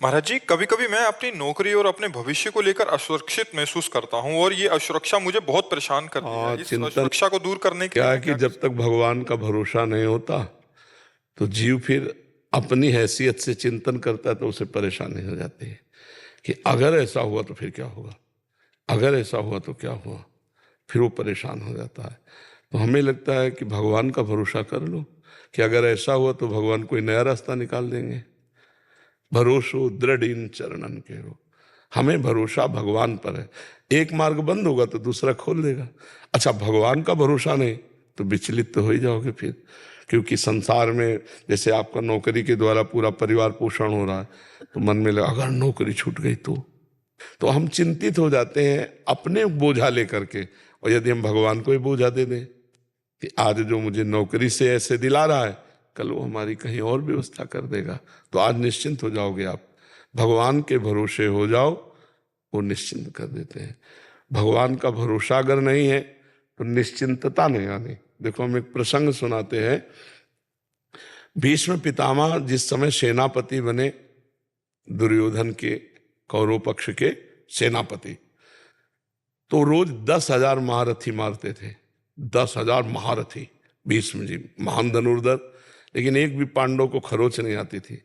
महाराज जी, कभी कभी मैं अपनी नौकरी और अपने भविष्य को लेकर असुरक्षित महसूस करता हूँ और ये असुरक्षा मुझे बहुत परेशान करती है। इस चिंतन असुरक्षा को दूर करने के लिए क्या है मैं कि क्या कर जब तक सकता भगवान का भरोसा नहीं होता तो जीव फिर अपनी हैसियत से चिंतन करता है, तो उसे परेशानी हो जाती है कि अगर ऐसा हुआ तो फिर क्या होगा, अगर ऐसा हुआ तो क्या हुआ। फिर वो परेशान हो जाता है। तो हमें लगता है कि भगवान का भरोसा कर लो कि अगर ऐसा हुआ तो भगवान कोई नया रास्ता निकाल देंगे। भरोसो दृढ़ इन चरणन के हो। हमें भरोसा भगवान पर है। एक मार्ग बंद होगा तो दूसरा खोल देगा। अच्छा, भगवान का भरोसा नहीं तो विचलित तो हो ही जाओगे फिर, क्योंकि संसार में जैसे आपका नौकरी के द्वारा पूरा परिवार पोषण हो रहा है, तो मन में लगा अगर नौकरी छूट गई तो हम चिंतित हो जाते हैं अपने बोझा लेकर के। और यदि हम भगवान को ही बोझा दे दें कि आज जो मुझे नौकरी से ऐसे दिला रहा है, कल वो हमारी कहीं और व्यवस्था कर देगा, तो आज निश्चिंत हो जाओगे आप। भगवान के भरोसे हो जाओ, वो निश्चिंत कर देते हैं। भगवान का भरोसा अगर नहीं है तो निश्चिंतता नहीं आनी। देखो, हम एक प्रसंग सुनाते हैं। भीष्म पितामह जिस समय सेनापति बने, दुर्योधन के कौरव पक्ष के सेनापति, तो रोज 10,000 महारथी मारते थे। 10,000 महारथी, भीष्म जी महान धनुर्धर, लेकिन एक भी पांडव को खरोच नहीं आती थी।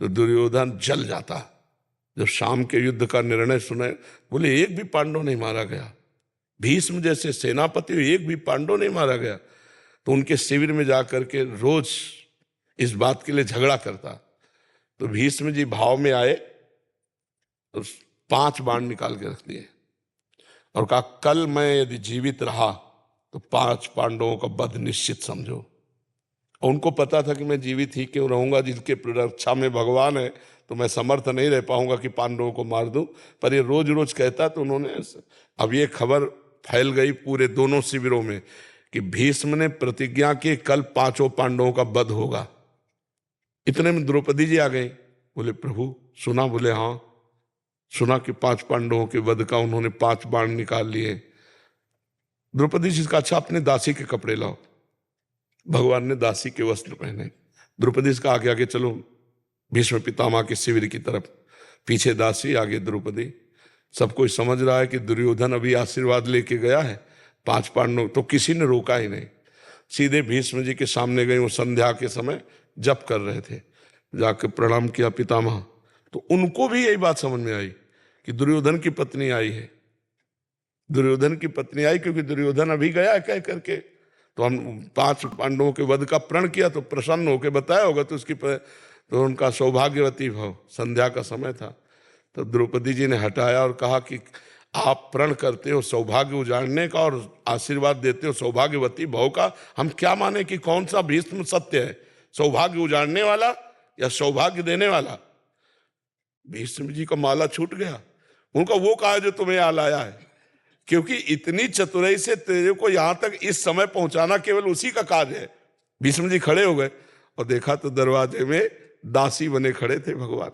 तो दुर्योधन जल जाता जब शाम के युद्ध का निर्णय सुने। बोले एक भी पांडव नहीं मारा गया, भीष्म जैसे सेनापति एक भी पांडव नहीं मारा गया। तो उनके शिविर में जाकर के रोज इस बात के लिए झगड़ा करता। तो भीष्म जी भाव में आए तो 5 बाण निकाल के रख दिए और कहा कल मैं यदि जीवित रहा तो 5 पांडवों का वध निश्चित समझो। और उनको पता था कि मैं जीवित ही क्यों रहूंगा, जिनके रक्षा में भगवान है, तो मैं समर्थ नहीं रह पाऊंगा कि पांडवों को मार दूं। पर ये रोज रोज कहता, तो उन्होंने अब ये खबर फैल गई पूरे दोनों शिविरों में कि भीष्म ने प्रतिज्ञा की कल 5 पांडवों का वध होगा। इतने में द्रौपदी जी आ गई। बोले प्रभु सुना? बोले हाँ सुना कि 5 पांडवों के वध का उन्होंने 5 बाण निकाल लिए। द्रौपदी जी का अच्छा अपने दासी के कपड़े लाओ। भगवान ने दासी के वस्त्र पहने। द्रौपदी का आगे आगे चलो भीष्म पितामह के शिविर की तरफ, पीछे दासी आगे द्रौपदी। सब कोई समझ रहा है कि दुर्योधन अभी आशीर्वाद लेके गया है, 5 पांडव, तो किसी ने रोका ही नहीं। सीधे भीष्म जी के सामने गए। वो संध्या के समय जप कर रहे थे, जाकर प्रणाम किया पितामह। तो उनको भी यही बात समझ में आई कि दुर्योधन की पत्नी आई है, दुर्योधन की पत्नी आई, क्योंकि दुर्योधन अभी गया कह करके। तो हम 5 पांडवों के वध का प्रण किया तो प्रसन्न होकर बताया होगा, तो तो उनका सौभाग्यवती भाव। संध्या का समय था। तो द्रौपदी जी ने हटाया और कहा कि आप प्रण करते हो सौभाग्य उजाड़ने का और आशीर्वाद देते हो सौभाग्यवती भाव का, हम क्या माने कि कौन सा भीष्म सत्य है, सौभाग्य उजाड़ने वाला या सौभाग्य देने वाला? भीष्म जी का माला छूट गया। उनका वो कहा है जो तुम्हें यहाँ लाया है, क्योंकि इतनी चतुराई से तेरे को यहां तक इस समय पहुंचाना केवल उसी का कार्य है। भीष्म जी खड़े हो गए और देखा तो दरवाजे में दासी बने खड़े थे भगवान।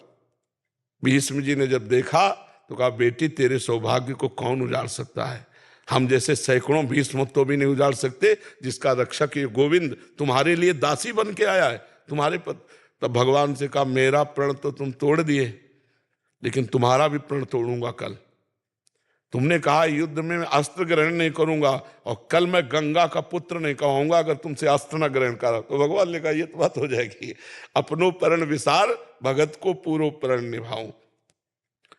भीष्म जी ने जब देखा तो कहा बेटी तेरे सौभाग्य को कौन उजाड़ सकता है? हम जैसे सैकड़ों भीष्म तो भी नहीं उजाड़ सकते, जिसका रक्षक ये गोविंद तुम्हारे लिए दासी बन के आया है तुम्हारे पद। तब भगवान से कहा मेरा प्रण तो तुम तोड़ दिए, लेकिन तुम्हारा भी प्रण तोड़ूंगा कल। तुमने कहा युद्ध में मैं अस्त्र ग्रहण नहीं करूंगा, और कल मैं गंगा का पुत्र नहीं कहूंगा अगर तुमसे अस्त्र न ग्रहण करा। तो भगवान ने कहा ये तो बात हो जाएगी, अपनो परण विसार भगत को पूर्व परण निभाऊं।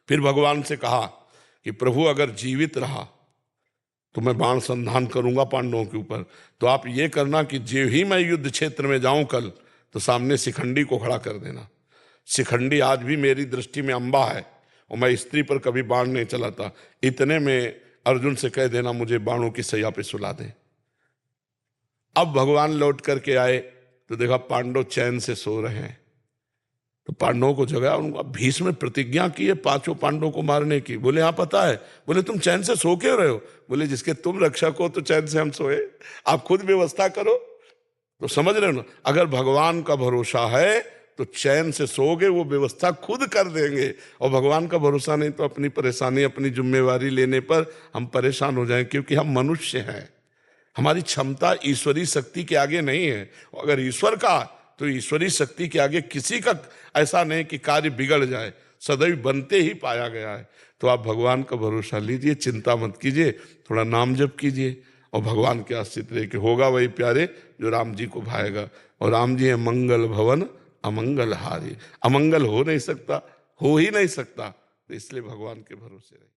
फिर भगवान से कहा कि प्रभु अगर जीवित रहा तो मैं बाण संधान करूंगा पांडवों के ऊपर। तो आप ये करना कि जो ही मैं युद्ध क्षेत्र में जाऊं कल, तो सामने शिखंडी को खड़ा कर देना। शिखंडी आज भी मेरी दृष्टि में अंबा है और मैं स्त्री पर कभी बाण नहीं चलाता। इतने में अर्जुन से कह देना मुझे बाणों की सैया पे सुला दे। अब भगवान लौट करके आए तो देखा पांडव चैन से सो रहे हैं। तो पांडवों को जगाया, उनका भीष्म में प्रतिज्ञा की है 5 पांडवों को मारने की। बोले हाँ पता है। बोले तुम चैन से सो क्यों रहे हो? बोले जिसके तुम रक्षक हो तो चैन से हम सोए, आप खुद व्यवस्था करो। तो समझ रहे हो ना, अगर भगवान का भरोसा है तो चैन से सोओगे, वो व्यवस्था खुद कर देंगे। और भगवान का भरोसा नहीं तो अपनी परेशानी अपनी जिम्मेवारी लेने पर हम परेशान हो जाएं, क्योंकि हम मनुष्य हैं। हमारी क्षमता ईश्वरीय शक्ति के आगे नहीं है। अगर ईश्वर का तो ईश्वरीय शक्ति के आगे किसी का ऐसा नहीं कि कार्य बिगड़ जाए। सदैव बनते ही पाया गया है। तो आप भगवान का भरोसा लीजिए, चिंता मत कीजिए, थोड़ा नाम जप कीजिए और भगवान के आश्रित रहिए कि होगा वही प्यारे जो राम जी को भाएगा। और राम जी है मंगल भवन अमंगल हारी, अमंगल हो नहीं सकता, हो ही नहीं सकता, तो इसलिए भगवान के भरोसे रहिए।